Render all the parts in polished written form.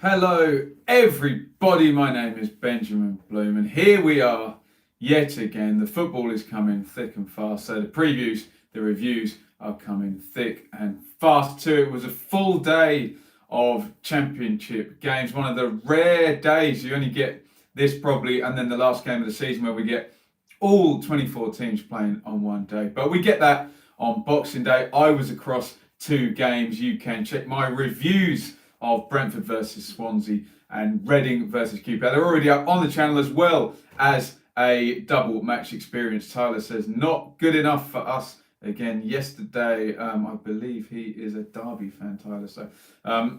Hello everybody, my name is Benjamin Bloom and here we are yet again. The football is coming thick and fast, so the previews, the reviews are coming thick and fast too. It was a full day of championship games, one of the rare days you only get this probably, and then the last game of the season where we get all 24 teams playing on one day. But we get that on Boxing Day. I was across two games. You can check my reviews of Brentford versus Swansea and Reading versus QPR. They're already up on the channel, as well as a double match experience. Tyler says, not good enough for us again yesterday. I believe he is a Derby fan, Tyler. So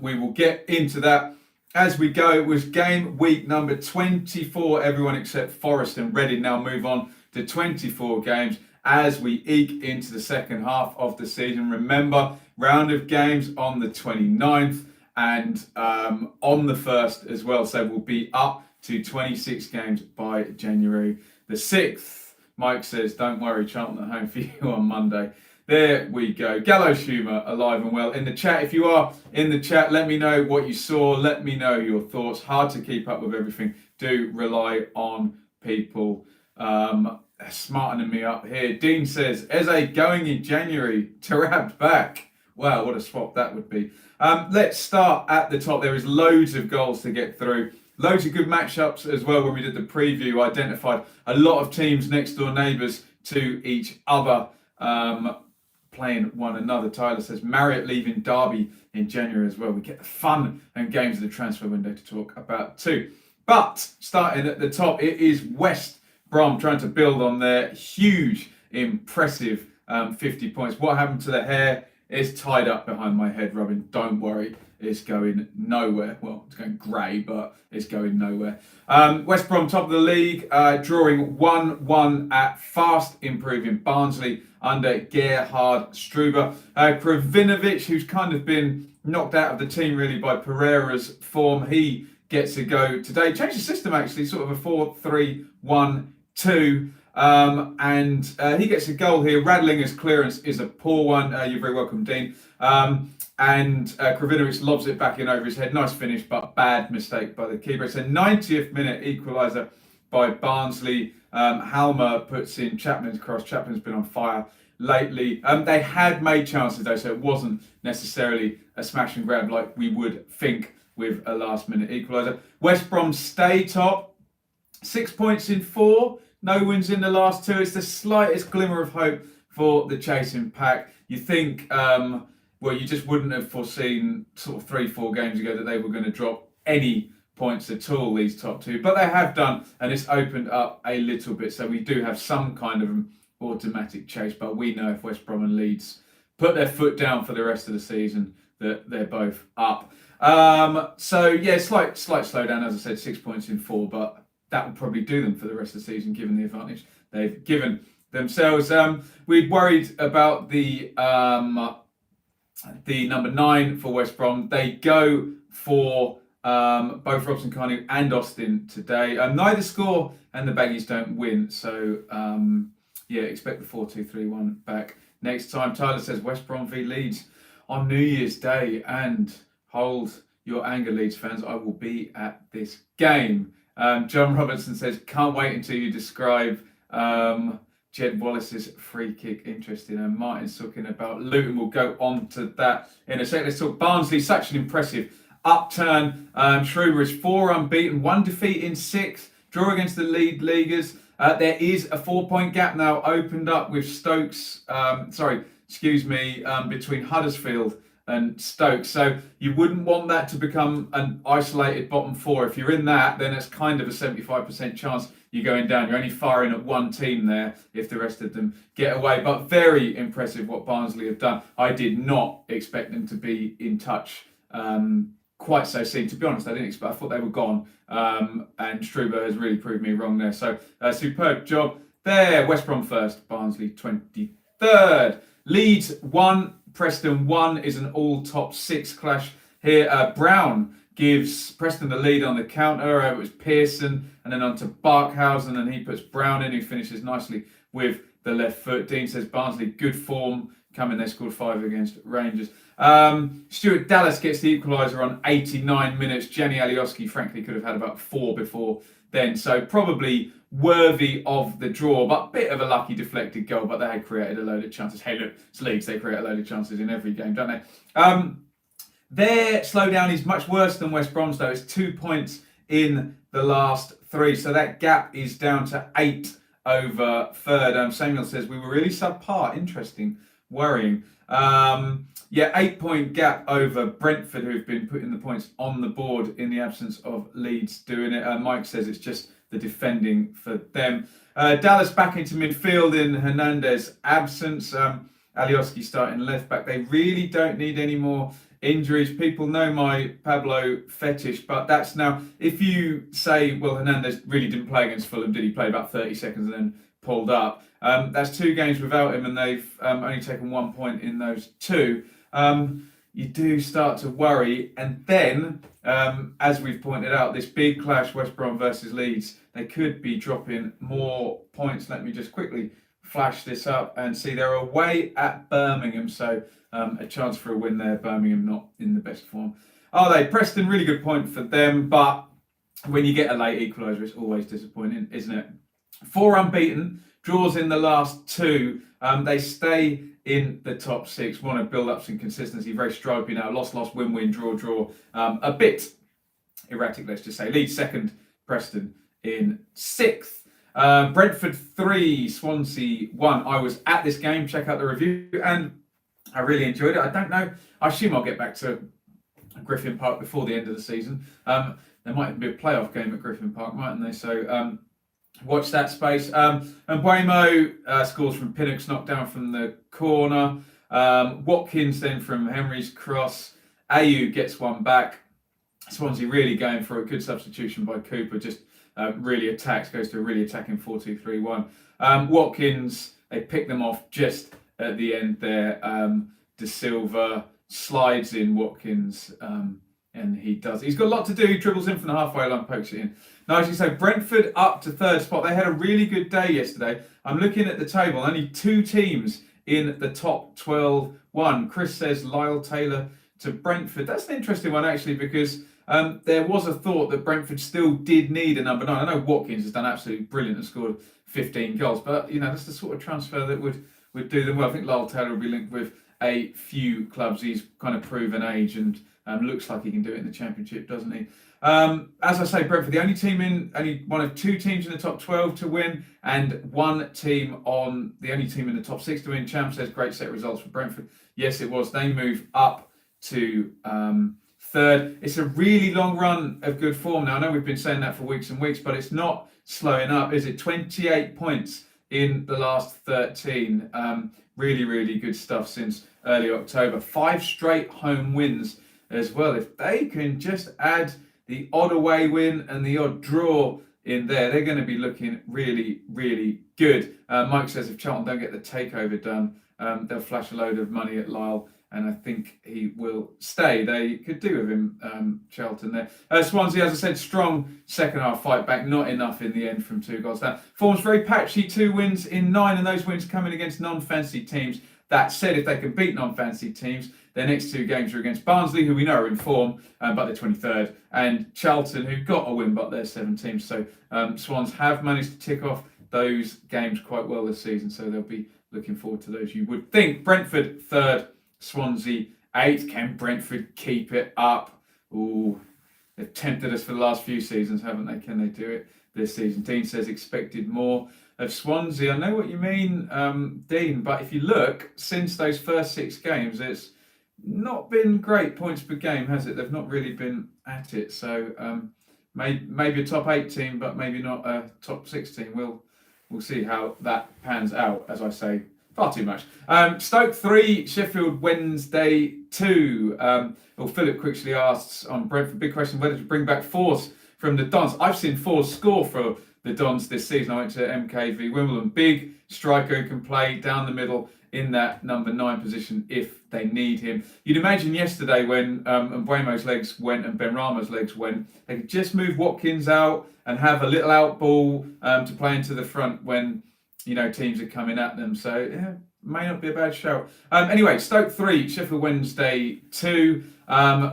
we will get into that as we go. It was game week number 24. Everyone except Forest and Reading now move on to 24 games as we eke into the second half of the season. Remember, round of games on the 29th. And on the 1st as well, so we'll be up to 26 games by January the 6th. Mike says, don't worry, Charlton at home for you on Monday. There we go. Gallows Humour alive and well in the chat. If you are in the chat, let me know what you saw. Let me know your thoughts. Hard to keep up with everything. Do rely on people smartening me up here. Dean says, Eze going in January, Tarab back. Wow, what a swap that would be. Let's start at the top. There is loads of goals to get through. Loads of good matchups as well. When we did the preview, identified a lot of teams next door neighbours to each other playing one another. Tyler says Marriott leaving Derby in January as well. We get the fun and games of the transfer window to talk about too. But starting at the top, it is West Brom trying to build on their huge, impressive 50 points. What happened to the hair? It's tied up behind my head, Robin. Don't worry, it's going nowhere. Well, it's going grey, but it's going nowhere. West Brom, top of the league, drawing 1-1 at fast improving Barnsley under Gerhard Struber. Kravinovic, who's kind of been knocked out of the team really by Pereira's form, he gets a go today. Changed the system actually, sort of a 4-3-1-2. And he gets a goal here. Radlinger's clearance is a poor one. You're very welcome, Dean. And Kravinovic lobs it back in over his head. Nice finish, but bad mistake by the keeper. It's a 90th minute equaliser by Barnsley. Halmer puts in Chapman's cross. Chapman's been on fire lately. They had made chances though, so it wasn't necessarily a smash and grab like we would think with a last minute equaliser. West Brom stay top. 6 points in 4. No wins in the last 2. It's the slightest glimmer of hope for the chasing pack. You think, well, you just wouldn't have foreseen sort of 3-4 games ago that they were going to drop any points at all, these top two. But they have done, and it's opened up a little bit. So we do have some kind of automatic chase. But we know if West Brom and Leeds put their foot down for the rest of the season, that they're both up. So, yeah, slight slowdown, as I said, 6 points in 4. But that will probably do them for the rest of the season, given the advantage they've given themselves. We'd worried about the number 9 for West Brom. They go for both Robson Carney and Austin today. Neither score and the Baggies don't win. So, yeah, expect the 4-2-3-1 back next time. Tyler says West Brom v Leeds on New Year's Day. And hold your anger, Leeds fans. I will be at this game. John Robertson says, can't wait until you describe Jed Wallace's free kick. Interesting. And Martin's talking about Luton. We'll go on to that in a second. Let's talk Barnsley. Such an impressive upturn. Schruber is 4 unbeaten, 1 defeat in 6. Draw against the lead leaguers. There is a 4-point gap now opened up with between Huddersfield and Stoke. So you wouldn't want that to become an isolated bottom 4. If you're in that, then it's kind of a 75% chance you're going down. You're only firing at one team there if the rest of them get away. But very impressive what Barnsley have done. I did not expect them to be in touch quite so soon. To be honest, I thought they were gone. And Struber has really proved me wrong there. So superb job there. West Brom first, Barnsley 23rd. Leeds 1, Preston 1 is an all top 6 clash here. Brown gives Preston the lead on the counter. It was Pearson and then on to Barkhausen, and he puts Brown in, who finishes nicely with the left foot. Dean says Barnsley, good form coming. They scored 5 against Rangers. Stuart Dallas gets the equaliser on 89 minutes. Jenny Alioski, frankly, could have had about 4 before then. So probably worthy of the draw, but a bit of a lucky deflected goal. But they had created a load of chances. Hey, look, it's Leeds. They create a load of chances in every game, don't they? Their slowdown is much worse than West Brom's, though. It's 2 points in the last 3. So that gap is down to 8 over third. Samuel says, we were really subpar. Interesting. Worrying. 8-point gap over Brentford, who've been putting the points on the board in the absence of Leeds doing it. Mike says it's just the defending for them. Dallas back into midfield in Hernandez's absence. Alioski starting left back. They really don't need any more injuries. People know my Pablo fetish, but that's now, if you say, well, Hernandez really didn't play against Fulham, did he play about 30 seconds and then pulled up? That's 2 games without him, and they've only taken 1 point in those 2. You do start to worry. And then, as we've pointed out, this big clash, West Brom versus Leeds, they could be dropping more points. Let me just quickly flash this up and see. They're away at Birmingham, so a chance for a win there. Birmingham not in the best form, are they? Preston, really good point for them, but when you get a late equaliser, it's always disappointing, isn't it? 4 unbeaten, draws in the last 2. They stay in the top 6. Want to build up some consistency. Very stripy now. Loss, win, draw. A bit erratic, let's just say. Leeds second, Preston in 6th. Brentford 3, Swansea 1. I was at this game. Check out the review, and I really enjoyed it. I don't know. I assume I'll get back to Griffin Park before the end of the season. There might even be a playoff game at Griffin Park, mightn't they? So watch that space. And Buemo scores from Pinnock's knockdown from the corner. Watkins then from Henry's cross. Ayew gets one back. Swansea really going for a good substitution by Cooper. Just really attacks, goes to a really attacking 4-2-3-1. Watkins, they pick them off just at the end there. De Silva slides in Watkins, and he's got a lot to do. He dribbles in from the halfway line, pokes it in. Nicely so. Brentford up to 3rd spot. They had a really good day yesterday. I'm looking at the table. Only 2 teams in the top 12 won. Chris says Lyle Taylor to Brentford. That's an interesting one, actually, because there was a thought that Brentford still did need a number 9. I know Watkins has done absolutely brilliant and scored 15 goals, but that's the sort of transfer that would do them well. I think Lyle Taylor will be linked with a few clubs. He's kind of proven age and looks like he can do it in the Championship, doesn't he? As I say, Brentford, only one of 2 teams in the top 12 to win, and the only team in the top 6 to win. Cham says great set of results for Brentford. Yes, it was. They move up to 3rd. It's a really long run of good form now. I know we've been saying that for weeks and weeks, but it's not slowing up, is it? 28 points in the last 13. Really, really good stuff since early October. 5 straight home wins as well. If they can just add the odd away win and the odd draw in there, they're going to be looking really, really good. Mike says if Charlton don't get the takeover done, they'll flash a load of money at Lyle, and I think he will stay. They could do with him, Charlton there. Swansea, as I said, strong second half fight back, not enough in the end from 2 goals down. Form's very patchy, 2 wins in 9, and those wins coming against non-fancy teams. That said, if they can beat non-fancy teams, their next 2 games are against Barnsley, who we know are in form, but they're 23rd, and Charlton, who got a win, but they're 17th. So Swans have managed to tick off those games quite well this season, so they'll be looking forward to those, you would think. Brentford 3rd, Swansea 8th. Can Brentford keep it up? Ooh, they've tempted us for the last few seasons, haven't they? Can they do it this season? Dean says expected more of Swansea. I know what you mean, Dean, but if you look, since those first 6 games, it's not been great points per game, has it? They've not really been at it. So maybe a top 8 team, but maybe not a top 6 team. We'll see how that pans out, as I say. Far too much. Stoke 3, Sheffield Wednesday 2. Philip quickly asks on Brentford, big question, whether to bring back Force from the Dons. I've seen Force score for the Dons this season. I went to MKV Wimbledon. Big striker who can play down the middle in that number 9 position if they need him. You'd imagine yesterday when Mbuemo's legs went and Benrahma's legs went, they could just move Watkins out and have a little out ball to play into the front when teams are coming at them. So yeah, may not be a bad shout. Anyway, Stoke 3, Sheffield Wednesday 2.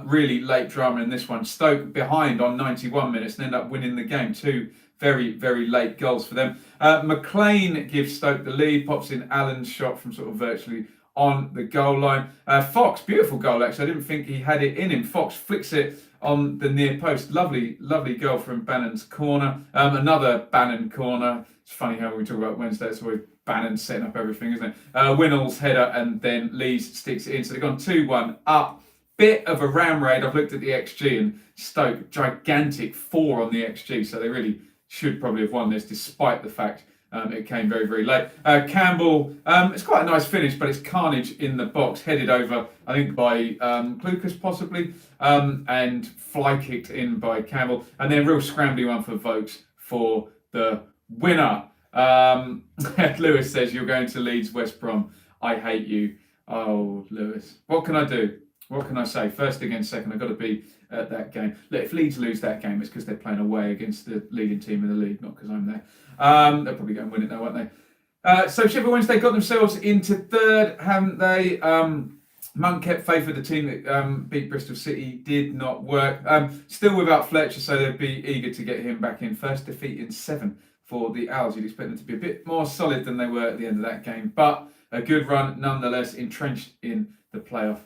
Really late drama in this one. Stoke behind on 91 minutes and end up winning the game. Two very, very late goals for them. McLean gives Stoke the lead, pops in Allen's shot from sort of virtually on the goal line. Fox, beautiful goal actually. I didn't think he had it in him. Fox flicks it on the near post. Lovely, lovely goal from Bannon's corner. Another Bannon corner. It's funny how we talk about Wednesday, it's always Bannon setting up everything, isn't it? Winnall's header, and then Leeds sticks it in. So they've gone 2-1 up. Bit of a ram raid. I've looked at the XG, and Stoke, gigantic 4 on the XG. So they really should probably have won this, despite the fact it came very, very late. Campbell, it's quite a nice finish, but it's carnage in the box, headed over, I think, by Klukas possibly, and fly kicked in by Campbell. And then real scrambly one for Vokes for the winner. Lewis says, you're going to Leeds, West Brom. I hate you. Oh, Lewis. What can I do? What can I say? First against second, I've got to be at that game. Look, if Leeds lose that game, it's because they're playing away against the leading team in the league, not because I'm there. They'll probably go and win it now, won't they? So Sheffield Wednesday got themselves into third, haven't they? Monk kept faith with the team that beat Bristol City. Did not work. Still without Fletcher, so they'd be eager to get him back in. First defeat in 7 for the Owls. You'd expect them to be a bit more solid than they were at the end of that game, but a good run nonetheless, entrenched in the playoff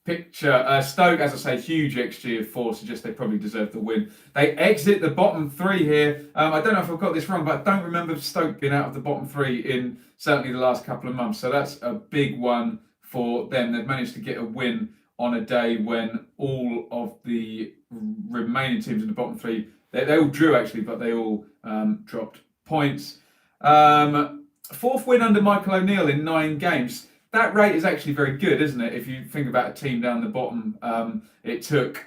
picture. Stoke, as I say, huge XG of 4, suggests they probably deserve the win. They exit the bottom 3 here. I don't know if I've got this wrong, but I don't remember Stoke being out of the bottom 3 in certainly the last couple of months. So that's a big one for them. They've managed to get a win on a day when all of the remaining teams in the bottom 3, they all drew actually, but they all dropped points. 4th win under Michael O'Neill in 9 games. That rate is actually very good, isn't it? If you think about a team down the bottom, it took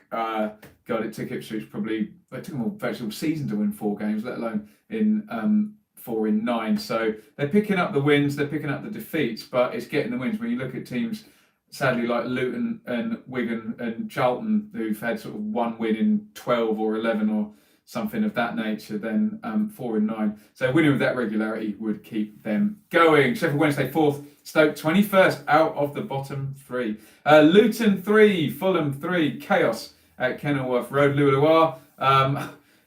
Ipswich probably, it took them all virtual season to win 4 games, let alone in 4 in 9. So they're picking up the wins, they're picking up the defeats, but it's getting the wins. When you look at teams, sadly, like Luton and Wigan and Charlton, who've had sort of 1 win in 12 or 11 or something of that nature, then 4 in 9. So winning with that regularity would keep them going. Sheffield Wednesday 4th, Stoke 21st out of the bottom 3. Luton 3, Fulham 3, chaos at Kenilworth Road. Lualua,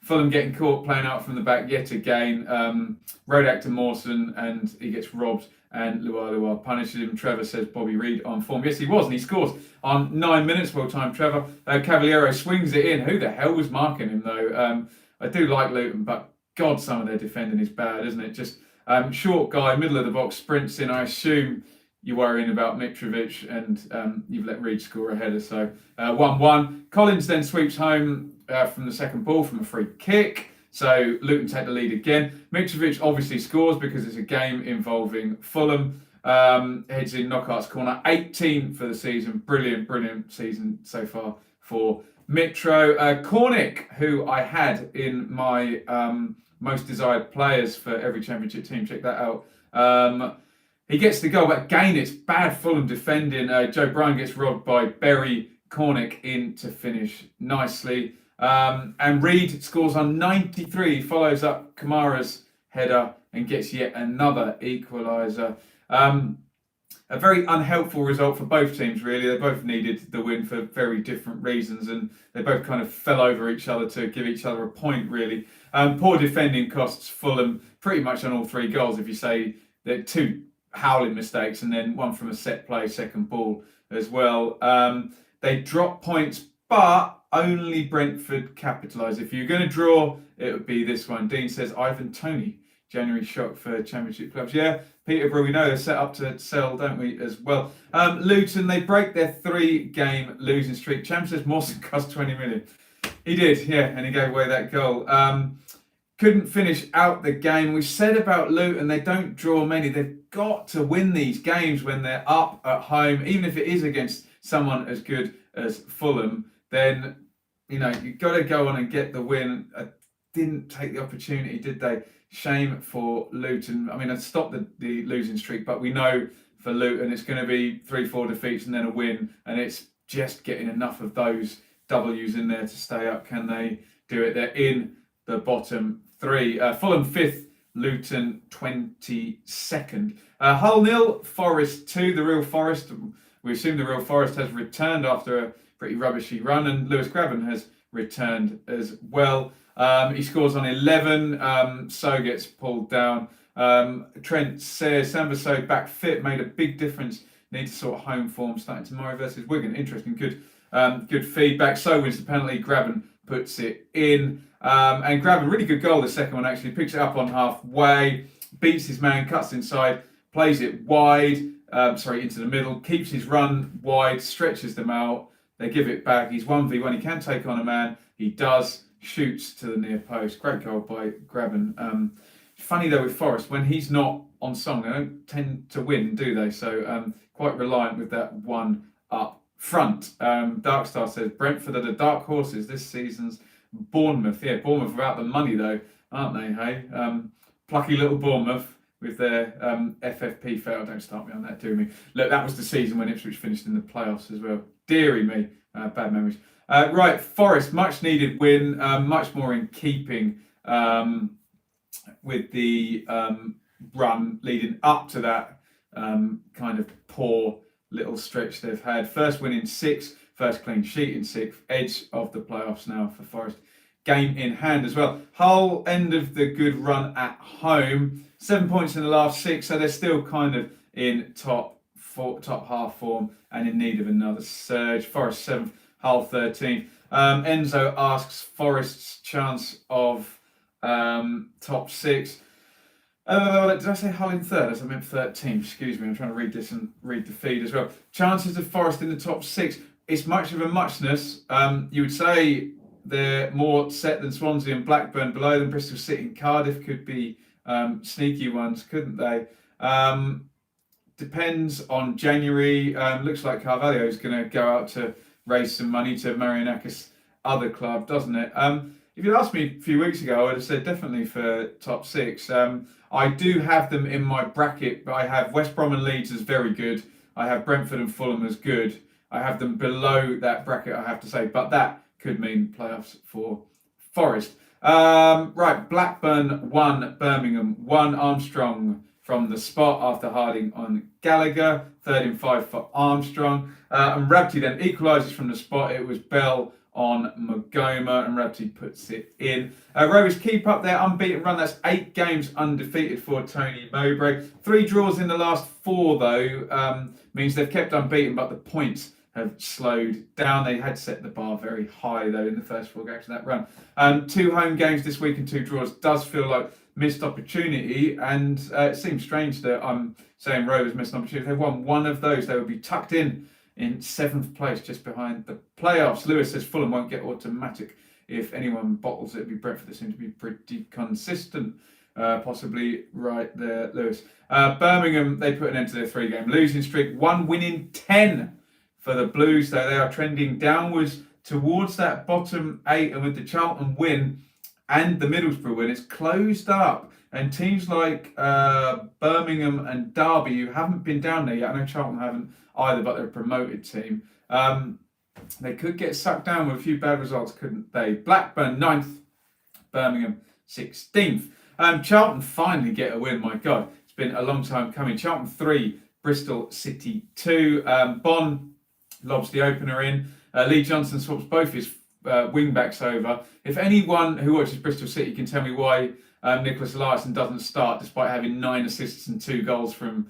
Fulham getting caught playing out from the back yet again. Road actor Mawson, and he gets robbed, and Lualua punishes him. Trevor says Bobby Reid on form. Yes, he was, and he scores on 9 minutes. Well timed, Trevor. Cavaliero swings it in. Who the hell was marking him, though? I do like Luton, but God, some of their defending is bad, isn't it? Just short guy, middle of the box, sprints in. I assume you're worrying about Mitrovic, and you've let Reid score a header. So 1-1. Collins then sweeps home from the second ball from a free kick. So Luton take the lead again. Mitrovic obviously scores because it's a game involving Fulham. Heads in Knockout's corner. 18 for the season. Brilliant, brilliant season so far for Mitro. Cornick, who I had in my most desired players for every championship team. Check that out. He gets the goal, but again, it's bad Fulham defending. Joe Bryan gets robbed by Berry. Cornick in to finish nicely. And Reid scores on 93, follows up Kamara's header and gets yet another equaliser. A very unhelpful result for both teams, really. They both needed the win for very different reasons, and they both kind of fell over each other to give each other a point, really. Poor defending costs Fulham pretty much on all 3 goals, if you say they're 2 howling mistakes and then 1 from a set play, second ball as well. They drop points, but only Brentford capitalise. If you're going to draw, it would be this one. Dean says, Ivan Toney, January shock for Championship clubs. Yeah, Peterborough, we know they're set up to sell, don't we, as well. Luton, they break their 3-game losing streak. Cham says Mawson cost 20 million. He did, yeah, and he gave away that goal. Couldn't finish out the game. We said about Luton, they don't draw many. They've got to win these games when they're up at home, even if it is against someone as good as Fulham. Then, you know, you've got to go on and get the win. Didn't take the opportunity, did they? Shame for Luton. I mean, I stopped the losing streak, but we know for Luton it's going to be 3-4 defeats and then a win, and it's just getting enough of those W's in there to stay up. Can they do it? They're in the bottom 3. Fulham 5th, Luton 22nd. Hull 0, Forest 2. The real Forest, we assume the real Forest has returned after a pretty rubbishy run, and Lewis Grabban has returned as well. He scores on 11, so gets pulled down. Trent says Sambaso back fit, made a big difference. Need to sort of home form starting tomorrow versus Wigan. Interesting, good feedback. So wins the penalty. Grabban puts it in. And Grabban, really good goal, the second one actually. Picks it up on halfway, beats his man, cuts inside, plays it wide, into the middle, keeps his run wide, stretches them out. They give it back. He's 1v1. He can take on a man. He does. Shoots to the near post. Great goal by Grabban. Funny though with Forest, when he's not on song, they don't tend to win, do they? So quite reliant with that one up front. Darkstar says Brentford are the dark horses this season's Bournemouth. Yeah, Bournemouth without the money though, aren't they? Hey, plucky little Bournemouth with their FFP fail. Don't start me on that, do me. Look, that was the season when Ipswich finished in the playoffs as well. Deary me, bad memories. Right, Forest, much needed win, much more in keeping with the run leading up to that kind of poor little stretch they've had. First win in 6, first clean sheet in 6, edge of the playoffs now for Forest. Game in hand as well. Hull end of the good run at home. 7 points in the last 6, so they're still kind of in top half form and in need of another surge. Forest 7th, Hull 13th. Enzo asks Forest's chance of top 6. Did I say Hull in 3rd? I meant 13th. Excuse me, I'm trying to read this and read the feed as well. Chances of Forest in the top 6. It's much of a muchness. You would say they're more set than Swansea and Blackburn below them. Bristol City and Cardiff could be sneaky ones, couldn't they? Depends on January. Looks like Carvalho is going to go out to raise some money to Marianakis' other club, doesn't it? If you'd asked me a few weeks ago, I would have said definitely for top 6. I do have them in my bracket, but I have West Brom and Leeds as very good. I have Brentford and Fulham as good. I have them below that bracket, I have to say, but that could mean playoffs for Forest. Right, Blackburn 1, Birmingham 1, Armstrong from the spot after Harding on Gallagher, 3rd in 5 for Armstrong. And Rabti then equalises from the spot. It was Bell on Magoma, and Rabti puts it in. Rovers keep up their unbeaten run. That's 8 games undefeated for Tony Mowbray. 3 draws in the last 4, though, means they've kept unbeaten, but the points have slowed down. They had set the bar very high, though, in the first 4 games of that run. 2 home games this week and 2 draws does feel like missed opportunity, and it seems strange that I'm saying Rovers missed an opportunity. If they won one of those, they would be tucked in 7th place, just behind the playoffs. Lewis says Fulham won't get automatic. If anyone bottles it, it'd be Brentford. They seem to be pretty consistent. Possibly right there, Lewis. Birmingham, they put an end to their 3-game losing streak. 1 win in 10 for the Blues, though. They are trending downwards towards that bottom 8, and with the Charlton win and the Middlesbrough win, it's closed up. And teams like Birmingham and Derby, who haven't been down there yet, I know Charlton haven't either, but they're a promoted team, they could get sucked down with a few bad results, couldn't they? Blackburn 9th, Birmingham 16th. Charlton finally get a win, my God. It's been a long time coming. Charlton 3, Bristol City 2. Bon lobs the opener in. Lee Johnson swaps both his wing-backs over. If anyone who watches Bristol City can tell me why Nicholas Eliasson doesn't start despite having 9 assists and 2 goals from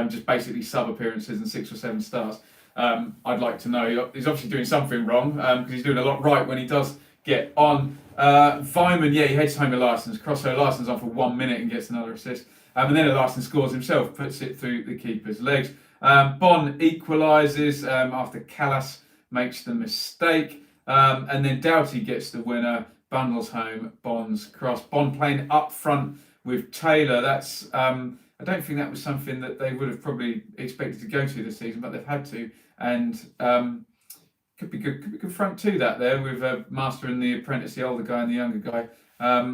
just basically sub-appearances and 6 or 7 stars, I'd like to know. He's obviously doing something wrong because he's doing a lot right when he does get on. Vyman, he heads home Eliasson's cross, so Eliasson's on for 1 minute and gets another assist. And then Eliasson scores himself, puts it through the keeper's legs. Bon equalises after Callas makes the mistake. And then Doughty gets the winner, bundles home Bon's cross. Bon playing up front with Taylor. That's I don't think that was something that they would have probably expected to go to this season, but they've had to. And could be good front two that there with Master and the apprentice, the older guy and the younger guy.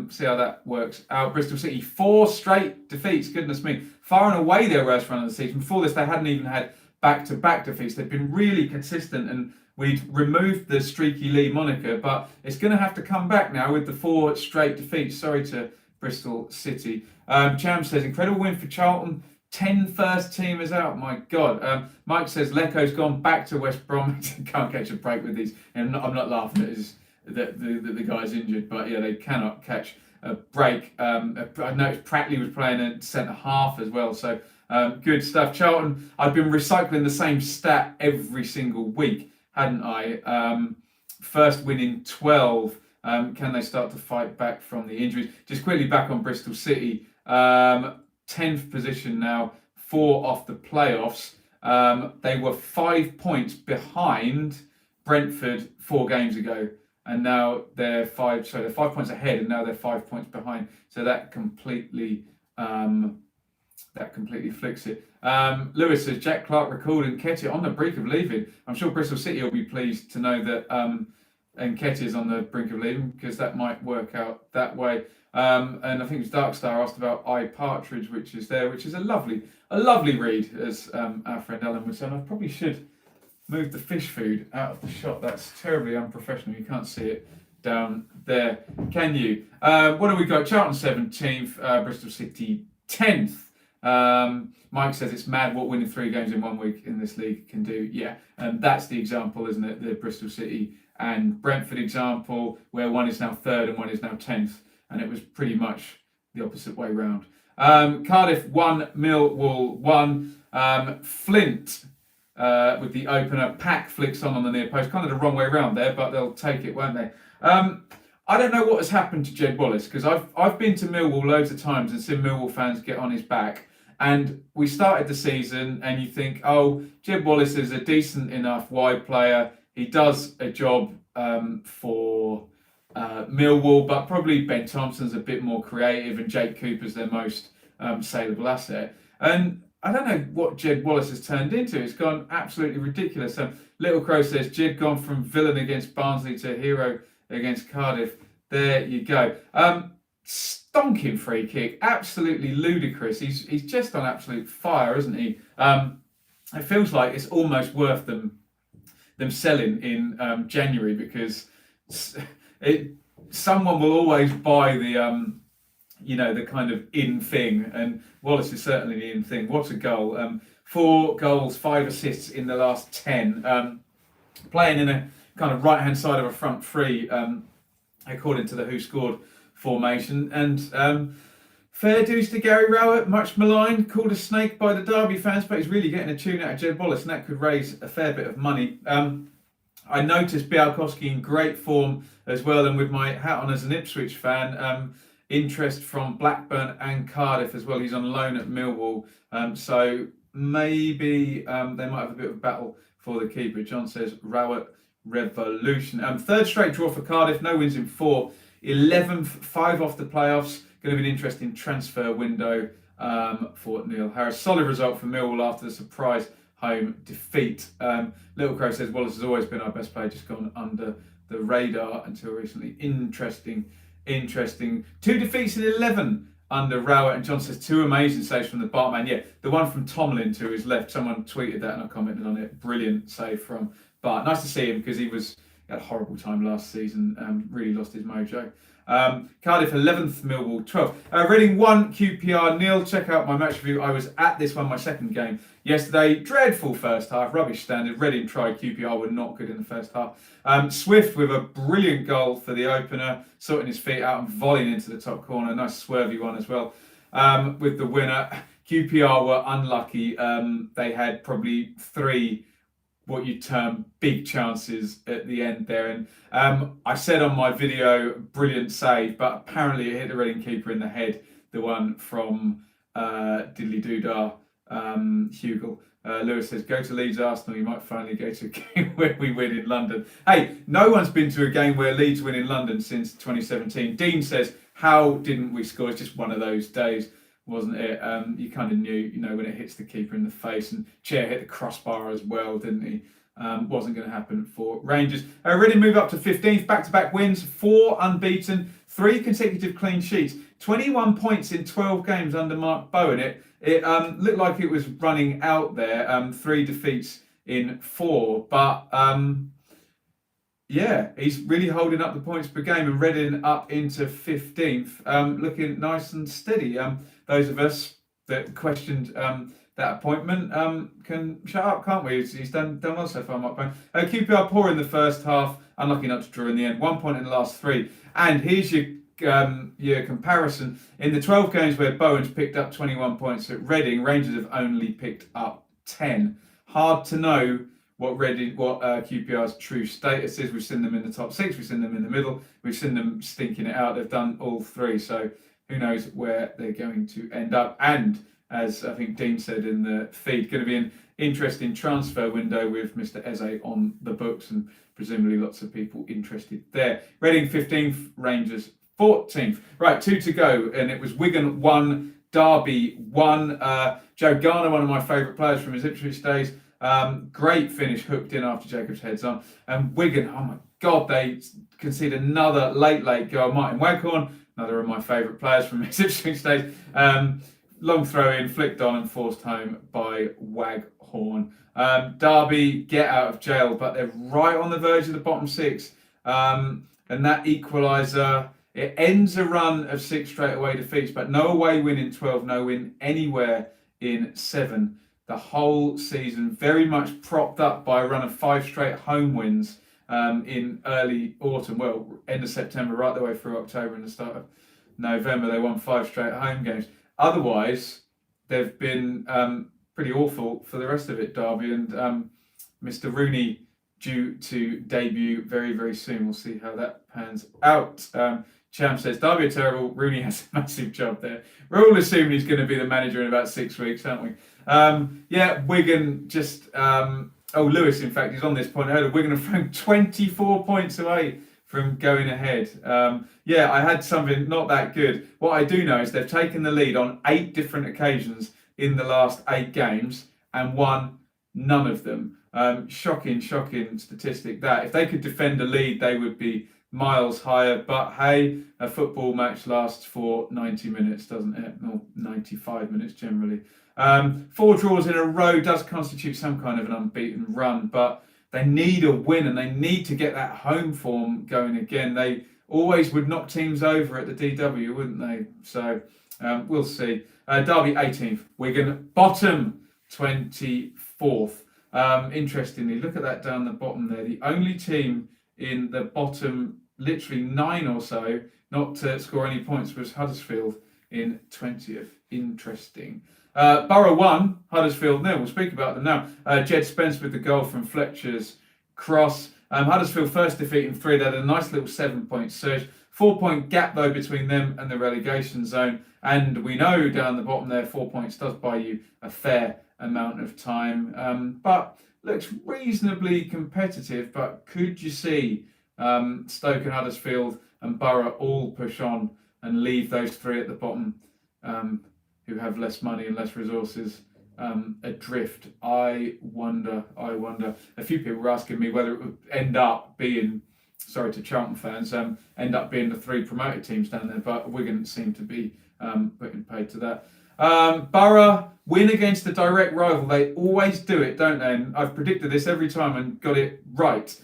See how that works out. Bristol City, 4 straight defeats. Goodness me. Far and away their worst run of the season. Before this, they hadn't even had back-to-back defeats. They've been really consistent, and we'd removed the Streaky Lee moniker, but it's going to have to come back now with the 4 straight defeats. Sorry to Bristol City. Cham says, incredible win for Charlton. 10 first teamers out, my God. Mike says, Leco's gone back to West Brom. Can't catch a break with these. And I'm not laughing at this, that the guy's injured, but yeah, they cannot catch a break. I noticed Pratley was playing at centre half as well, so good stuff. Charlton, I've been recycling the same stat every single week, hadn't I? First win in 12. Can they start to fight back from the injuries? Just quickly back on Bristol City. 10th position now, 4 off the playoffs. They were 5 points behind Brentford 4 games ago, and now they're 5 points ahead, and now they're 5 points behind. So that completely flicks it. Lewis says, Jack Clark recalled Nketiah on the brink of leaving. I'm sure Bristol City will be pleased to know that Nketiah is on the brink of leaving, because that might work out that way. And I think it was Darkstar asked about I Partridge, which is a lovely read, as our friend Alan would say. And I probably should move the fish food out of the shot. That's terribly unprofessional. You can't see it down there, can you? What have we got? Charlton 17th, Bristol City 10th. Mike says it's mad what winning 3 games in 1 week in this league can do. Yeah, and that's the example, isn't it? The Bristol City and Brentford example, where one is now 3rd and one is now 10th. And it was pretty much the opposite way round. Cardiff 1, Millwall 1. Flint with the opener. Pack flicks on the near post. Kind of the wrong way round there, but they'll take it, won't they? I don't know what has happened to Jed Wallace, because I've been to Millwall loads of times and seen Millwall fans get on his back. And we started the season and you think, oh, Jed Wallace is a decent enough wide player. He does a job for Millwall, but probably Ben Thompson's a bit more creative and Jake Cooper's their most saleable asset. And I don't know what Jed Wallace has turned into. It's gone absolutely ridiculous. Little Crow says, Jed gone from villain against Barnsley to hero against Cardiff. There you go. Stonking free kick, absolutely ludicrous. He's just on absolute fire, isn't he? It feels like it's almost worth them selling in January, because someone will always buy the the kind of in thing, and Wallace is certainly the in thing. What a goal! 4 goals, 5 assists in the last 10. Playing in a kind of right hand side of a front 3, according to the Who Scored formation. And fair dues to Gary Rowett, much maligned, called a snake by the Derby fans, but he's really getting a tune out of Jed Wallace, and that could raise a fair bit of money. I noticed Bialkowski in great form as well, and with my hat on as an Ipswich fan, interest from Blackburn and Cardiff as well. He's on loan at Millwall, so maybe they might have a bit of a battle for the keeper. John says Rowett revolution. 3rd straight draw for Cardiff, no wins in 4. 11th, 5 off the playoffs. Going to be an interesting transfer window for Neil Harris. Solid result for Millwall after the surprise home defeat. Little Crow says Wallace has always been our best player, just gone under the radar until recently. Interesting. 2 defeats in 11 under Rowett. And John says 2 amazing saves from the Bartman. Yeah, the one from Tomlin to his left. Someone tweeted that and I commented on it. Brilliant save from Bart. Nice to see him, because he had a horrible time last season. Really lost his mojo. Cardiff 11th, Millwall 12th. Reading 1, QPR 0. Check out my match review. I was at this one, my second game yesterday. Dreadful first half, rubbish standard. Reading tried, QPR were not good in the first half. Swift with a brilliant goal for the opener, sorting his feet out and volleying into the top corner. Nice swervy one as well. With the winner, QPR were unlucky. They had probably 3 what you'd term big chances at the end there. And I said on my video, brilliant save, but apparently it hit the Reading keeper in the head, the one from Diddly Doodah, Hugel. Lewis says, go to Leeds Arsenal, you might finally go to a game where we win in London. Hey, no one's been to a game where Leeds win in London since 2017. Dean says, how didn't we score? It's just one of those days, wasn't it? You kind of knew, when it hits the keeper in the face, and Chair hit the crossbar as well, didn't he? Wasn't going to happen for Rangers. Reading move up to 15th, back-to-back wins, 4 unbeaten, 3 consecutive clean sheets, 21 points in 12 games under Mark Bowen. It looked like it was running out there. 3 defeats in 4, but yeah, he's really holding up the points per game, and Reading up into 15th, looking nice and steady. Those of us that questioned that appointment can shut up, can't we? He's done well so far, Mark Bone. QPR poor in the first half, unlucky not to draw in the end. 1 point in the last 3. And here's your comparison. In the 12 games where Bowen's picked up 21 points at Reading, Rangers have only picked up 10. Hard to know what QPR's true status is. We've seen them in the top 6, we've seen them in the middle, we've seen them stinking it out. They've done all 3, so who knows where they're going to end up. And as I think Dean said in the feed, going to be an interesting transfer window with Mr. Eze on the books, and presumably lots of people interested there. Reading 15th, Rangers 14th. Right, 2 to go, and it was Wigan 1, Derby 1. Joe Garner, one of my favourite players from his Ipswich days. Great finish, hooked in after Jacobs heads on. And Wigan, oh my God, they concede another late goal. Martin Waghorn, another of my favourite players from his Ipswich days. Long throw in, flicked on and forced home by Waghorn. Derby get out of jail, but they're right on the verge of the bottom 6. And that equaliser, it ends a run of 6 straight away defeats, but no away win in 12, no win anywhere in 7. The whole season very much propped up by a run of 5 straight home wins in early autumn, well, end of September, right the way through October and the start of November. They won 5 straight home games. Otherwise, they've been pretty awful for the rest of it, Derby. And Mr. Rooney due to debut very, very soon. We'll see how that pans out. Cham says, Derby are terrible. Rooney has a massive job there. We're all assuming he's going to be the manager in about 6 weeks, aren't we? Wigan just... Lewis, in fact, he's on this point. I heard Wigan have thrown 24 points away from going ahead. I had something not that good. What I do know is they've taken the lead on 8 different occasions in the last 8 games and won none of them. Shocking statistic that. If they could defend a lead, they would be miles higher. But hey, a football match lasts for 90 minutes, doesn't it? Or 95 minutes generally. 4 draws in a row does constitute some kind of an unbeaten run, but they need a win and they need to get that home form going again. They always would knock teams over at the DW, wouldn't they? So we'll see. Derby 18th, Wigan bottom 24th. Interestingly, look at that down the bottom there. The only team in the bottom, literally 9 or so, not to score any points was Huddersfield in 20th. Interesting. Borough 1, Huddersfield 0. We'll speak about them now. Jed Spence with the goal from Fletcher's cross. Huddersfield first defeat in 3. They had a nice little 7-point surge. 4-point gap though between them and the relegation zone. And we know down the bottom there, 4 points does buy you a fair amount of time. But looks reasonably competitive. But could you see Stoke and Huddersfield and Borough all push on and leave those 3 at the bottom who have less money and less resources adrift? I wonder. A few people were asking me whether it would end up being, sorry to Charlton fans, end up being the 3 promoted teams down there, but Wigan seem to be putting paid to that. Borough win against a direct rival. They always do it, don't they? And I've predicted this every time and got it right.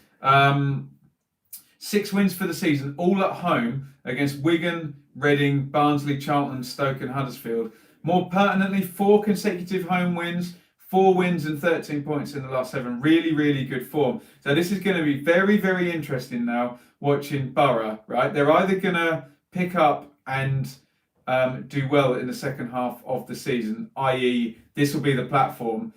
6 wins for the season, all at home against Wigan, Reading, Barnsley, Charlton, Stoke and Huddersfield. More pertinently, 4 consecutive home wins, 4 wins and 13 points in the last 7. Really, really good form. So this is going to be very, very interesting now watching Borough, right? They're either going to pick up and do well in the second half of the season, i.e. this will be the platform.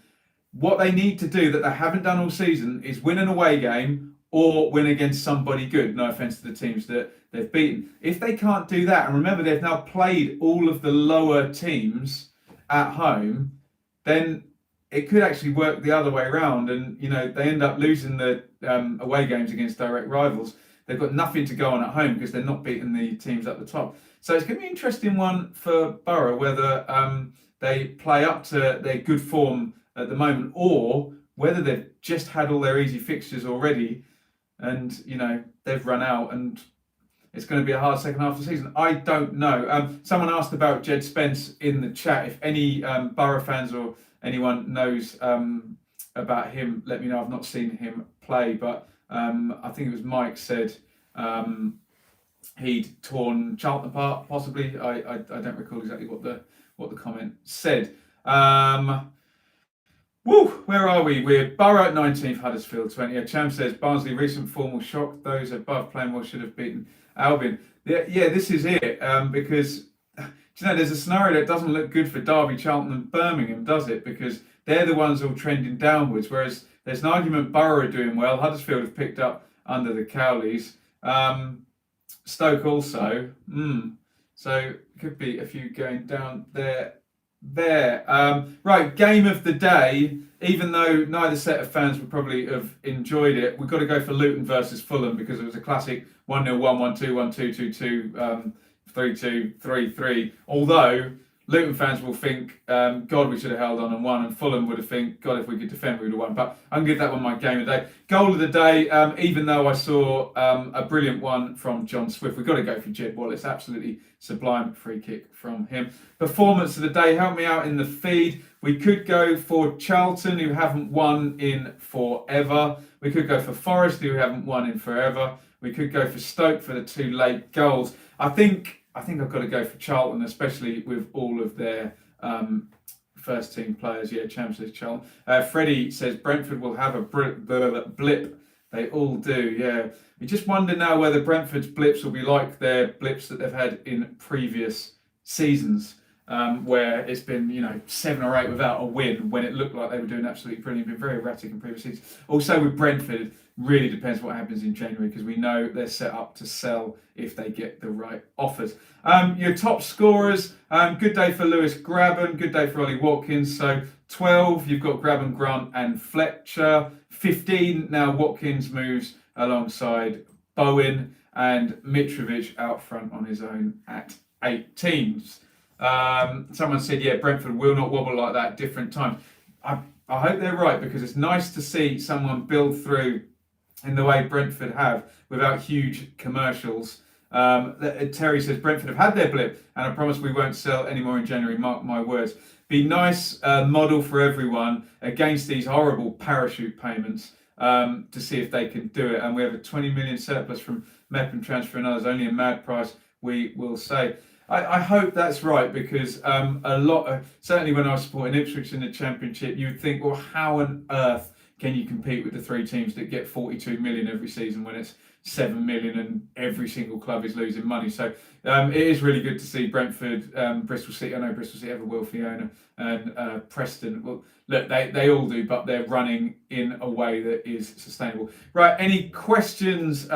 What they need to do that they haven't done all season is win an away game or win against somebody good. No offence to the teams that they've beaten. If they can't do that, and remember they've now played all of the lower teams at home, then it could actually work the other way around. And, they end up losing the away games against direct rivals. They've got nothing to go on at home because they're not beating the teams at the top. So it's going to be an interesting one for Borough, whether they play up to their good form at the moment or whether they've just had all their easy fixtures already and, they've run out and it's going to be a hard second half of the season. I don't know. Someone asked about Jed Spence in the chat. If any Borough fans or anyone knows about him, let me know. I've not seen him play, but I think it was Mike said he'd torn Charlton apart, possibly. I don't recall exactly what the comment said. Where are we? We're Borough at 19th, Huddersfield 20th. Cham says Barnsley recent formal shock. Those above playing well should have beaten Albion. Yeah, this is it. Because there's a scenario that doesn't look good for Derby, Charlton, and Birmingham, does it? Because they're the ones all trending downwards. Whereas there's an argument Borough are doing well. Huddersfield have picked up under the Cowleys. Stoke also. So could be a few going down there. Right, game of the day. Even though neither set of fans would probably have enjoyed it, we've got to go for Luton versus Fulham because it was a classic 1-0, 1-1, 2-1, 2-2, 2-3-2, 3-3. Although Luton fans will think, God, we should have held on and won, and Fulham would have think, God, if we could defend, we would have won. But I'm going to give that one my game of the day. Goal of the day, even though I saw a brilliant one from John Swift, we've got to go for Jed Wallace. Absolutely sublime free kick from him. Performance of the day, help me out in the feed. We could go for Charlton, who haven't won in forever. We could go for Forest, who haven't won in forever. We could go for Stoke for the 2 late goals. I think I've got to go for Charlton, especially with all of their first team players. Yeah, Cham says Charlton. Freddie says Brentford will have a blip. They all do, yeah. We just wonder now whether Brentford's blips will be like their blips that they've had in previous seasons, where it's been 7 or 8 without a win when it looked like they were doing absolutely brilliant. Been very erratic in previous seasons. Also with Brentford, really depends what happens in January because we know they're set up to sell if they get the right offers. Your top scorers, good day for Lewis Grabban, good day for Ollie Watkins. So 12, you've got Grabban, Grant and Fletcher. 15, now Watkins moves alongside Bowen and Mitrovic out front on his own at 18. Someone said, yeah, Brentford will not wobble like that different times. I hope they're right because it's nice to see someone build through in the way Brentford have without huge commercials. Terry says Brentford have had their blip and I promise we won't sell anymore in January, mark my words. Be nice model for everyone against these horrible parachute payments to see if they can do it. And we have a 20 million surplus from MEP and transfer and others, only a mad price, we will say. I hope that's right because certainly when I was supporting Ipswich in the Championship, you would think, well, how on earth can you compete with the 3 teams that get 42 million every season when it's 7 million and every single club is losing money? So it is really good to see Brentford, Bristol City. I know Bristol City have a wealthy owner, and Preston. Well, look, they all do, but they're running in a way that is sustainable. Right, any questions,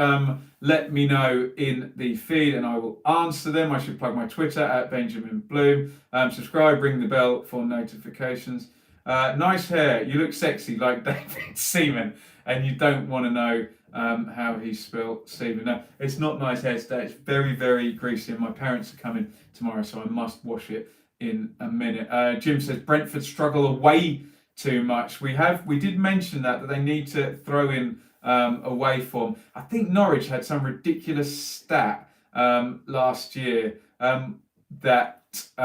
let me know in the feed and I will answer them. I should plug my Twitter at Benjamin Bloom. Subscribe, ring the bell for notifications. Nice hair. You look sexy like David Seaman, and you don't want to know how he spelled Seaman. No, it's not nice hair today. It's very, very greasy, and my parents are coming tomorrow, so I must wash it in a minute. Jim says Brentford struggle away too much. We did mention that they need to throw in away form. I think Norwich had some ridiculous stat last year that they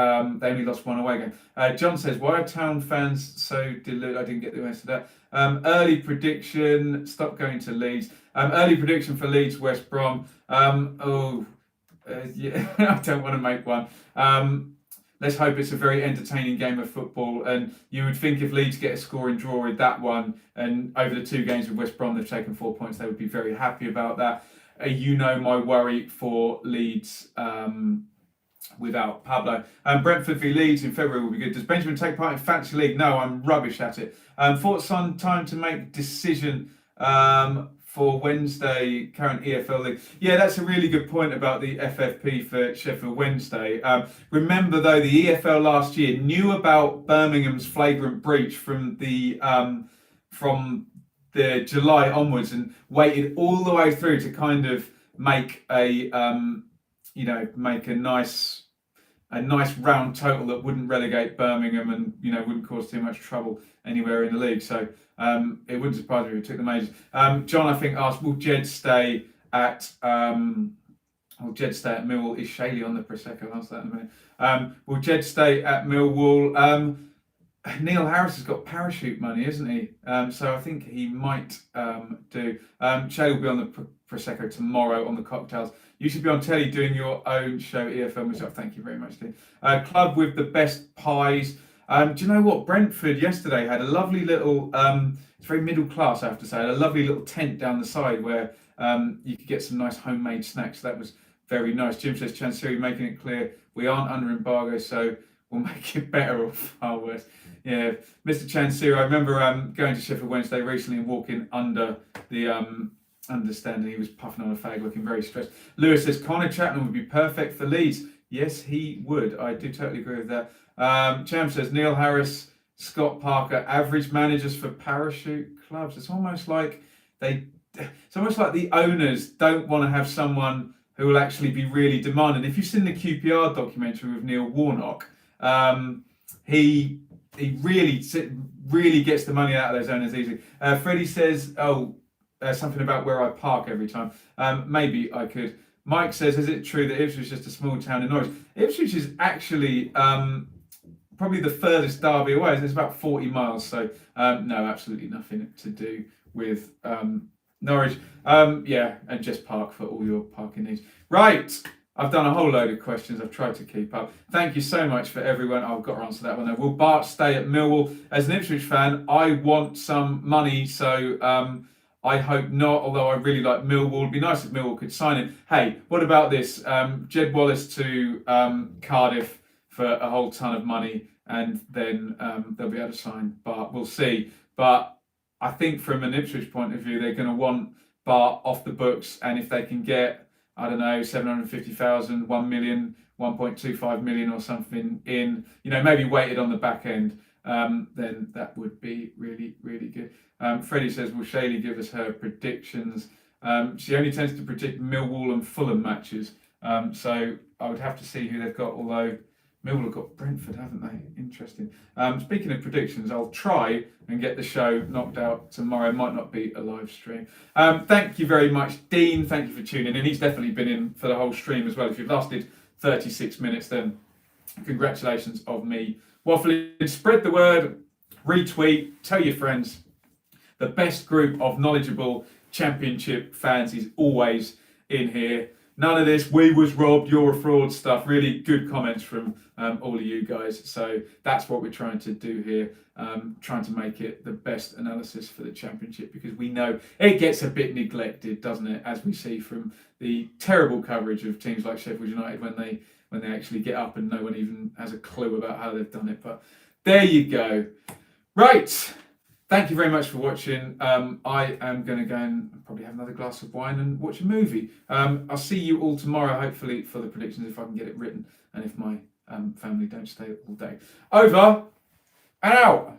only lost 1 away game. John says, why are Town fans so deluded? I didn't get the rest of that. Early prediction, stop going to Leeds. Early prediction for Leeds, West Brom. Yeah, I don't want to make one. Let's hope it's a very entertaining game of football. And you would think if Leeds get a scoring draw with that one, and over the 2 games with West Brom, they've taken 4 points, they would be very happy about that. My worry for Leeds without Pablo. Brentford v Leeds in February will be good. Does Benjamin take part in Fantasy League? No, I'm rubbish at it. Thoughts on time to make decision for Wednesday current EFL League? Yeah, that's a really good point about the FFP for Sheffield Wednesday. Remember though, the EFL last year knew about Birmingham's flagrant breach from the July onwards and waited all the way through to kind of make a nice round total that wouldn't relegate Birmingham and wouldn't cause too much trouble anywhere in the league. So it wouldn't surprise me if we took the majors. John, I think, asked, will Jed stay at Millwall? Is Shaley on the Prosecco? I'll answer that in a minute. Will Jed stay at Millwall? Neil Harris has got parachute money, isn't he? So I think he might do. Shay will be on the Prosecco tomorrow on the cocktails. You should be on telly doing your own show, EFL Championship. Thank you very much, Dean. Club with the best pies. Do you know what? Brentford yesterday had a lovely little, it's very middle class, I have to say, a lovely little tent down the side where you could get some nice homemade snacks. That was very nice. Jim says, Chansiri making it clear we aren't under embargo, so we'll make it better or far worse. Yeah, Mr. Chansiri, I remember going to Sheffield Wednesday recently and walking under the understand, and he was puffing on a fag, looking very stressed. Lewis says Connor Chapman would be perfect for Leeds. Yes, he would. I do totally agree with that. Cham says Neil Harris, Scott Parker, average managers for parachute clubs. It's almost like the owners don't want to have someone who will actually be really demanding. If you've seen the QPR documentary with Neil Warnock, he really gets the money out of those owners easily. Freddie says, something about where I park every time. Maybe I could. Mike says, is it true that Ipswich is just a small town in Norwich? Ipswich is actually probably the furthest derby away. It's about 40 miles. So no, absolutely nothing to do with Norwich. Yeah, and just park for all your parking needs. Right. I've done a whole load of questions. I've tried to keep up. Thank you so much for everyone. I've got to answer that one though. Will Bart stay at Millwall? As an Ipswich fan, I want some money, so I hope not, although I really like Millwall. It'd be nice if Millwall could sign him. Hey, what about this? Jed Wallace to Cardiff for a whole ton of money, and then they'll be able to sign Bart. We'll see. But I think from an Ipswich point of view, they're going to want Bart off the books, and if they can get, I don't know, 750,000, 1 million, 1.25 million or something in, maybe weighted on the back end, then that would be really, really good. Freddie says, will Shaylee give us her predictions? She only tends to predict Millwall and Fulham matches. So I would have to see who they've got, although Millwall have got Brentford, haven't they? Interesting. Speaking of predictions, I'll try and get the show knocked out tomorrow. It might not be a live stream. Thank you very much, Dean. Thank you for tuning in. He's definitely been in for the whole stream as well. If you've lasted 36 minutes, then congratulations of me. Waffling, spread the word, retweet, tell your friends. The best group of knowledgeable Championship fans is always in here. None of this, we was robbed, you're a fraud stuff. Really good comments from all of you guys. So that's what we're trying to do here, trying to make it the best analysis for the Championship, because we know it gets a bit neglected, doesn't it? As we see from the terrible coverage of teams like Sheffield United when they actually get up and no one even has a clue about how they've done it. But there you go. Right. Thank you very much for watching. I am going to go and probably have another glass of wine and watch a movie. I'll see you all tomorrow, hopefully, for the predictions, if I can get it written and if my family don't stay all day. Over and out.